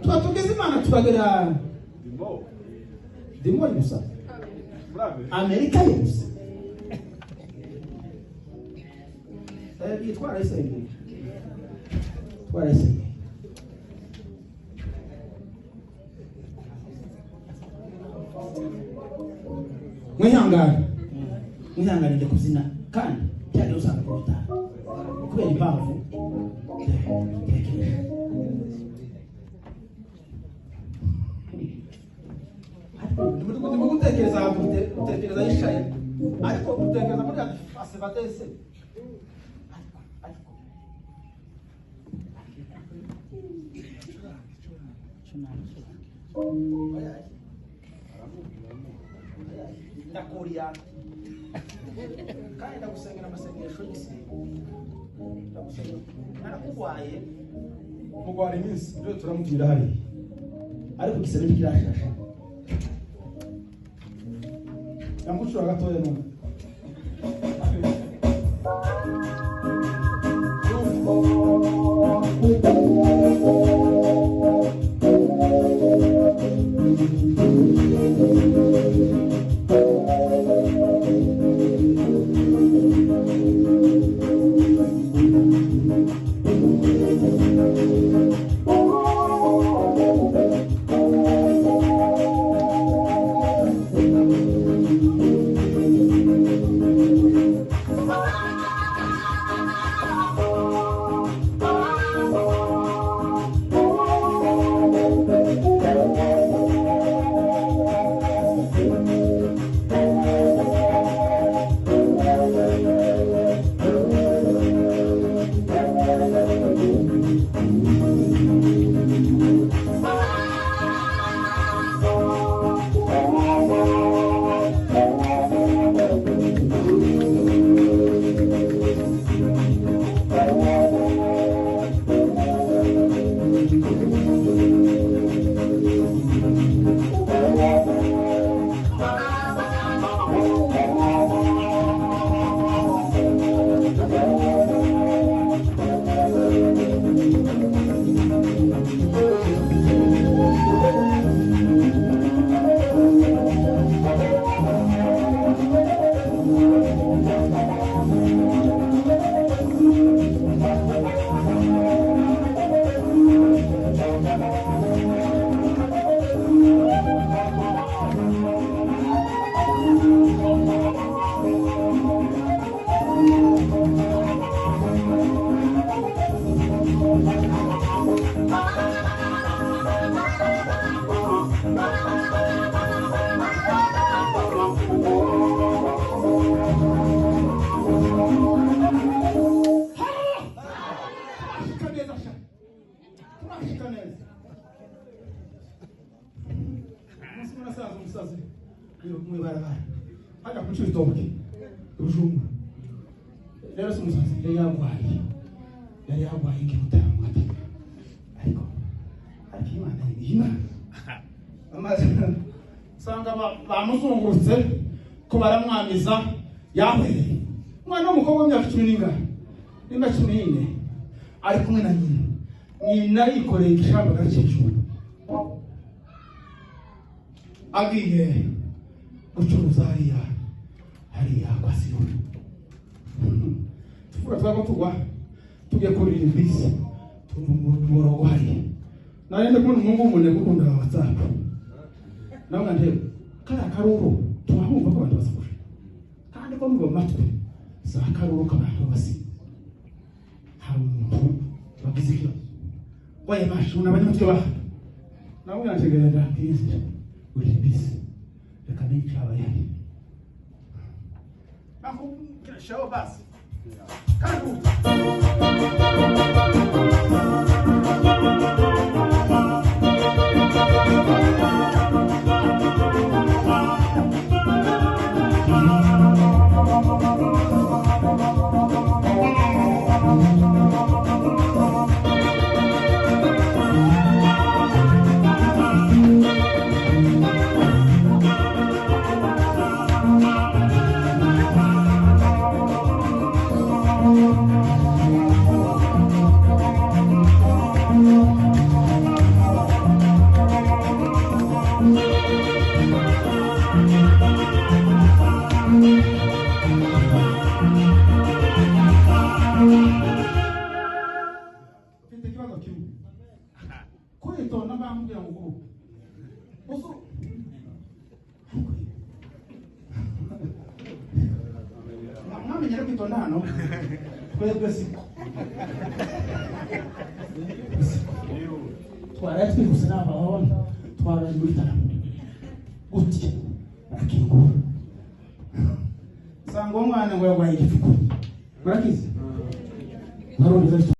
Twatugeze Imana tukagera dimo gusa Amerika yose twara isenge mwihangane njye kuzina kandi cyane usanga ko bitara kubera impamvu ndimo gutekereza yishaye ariko gutekereza muri asibatese ndakuriya kandi ndagusengera amasengesho y'isi narakugwaye mugwara iminsi ndio turamugira hari ariko gisebe kirashasha yamushura gatoya none Hata kuchuri toke ujumba lero sumusazi yari yagwaye ikimutanga ariko Imana ibihima amaze sanga bamuzungurutse ko baramwamiza yahwereye umwana w'umukobwa w'imyaka 10 nimba 14 ari kumwe na nyina yikoreye igishamba gacicuma agiye gucuruza hariya kwa Siyoni tuvuga tugiye kurira imbisi tumurogwaye narende kubona umungu umuntu gukunda WhatsApp nawe ndebe kara karuru twahumva ko abantu basukuje kandi ko mu matwe za karuru k'abantu basi hari umuntu bagize iki waye mashu n'abanyamutwe ba nawe yanjegenda kwizi uri bisi reka n'icaba yari aho kirashaho basi karuru kitona bambwira ngo oso mwamenye rero kitona hano twebwe siko twaraye twihuse n'abahona twaraye muri taramo gutya arakingura sanga umwana ngo yagwaye igifuko murakize barondeza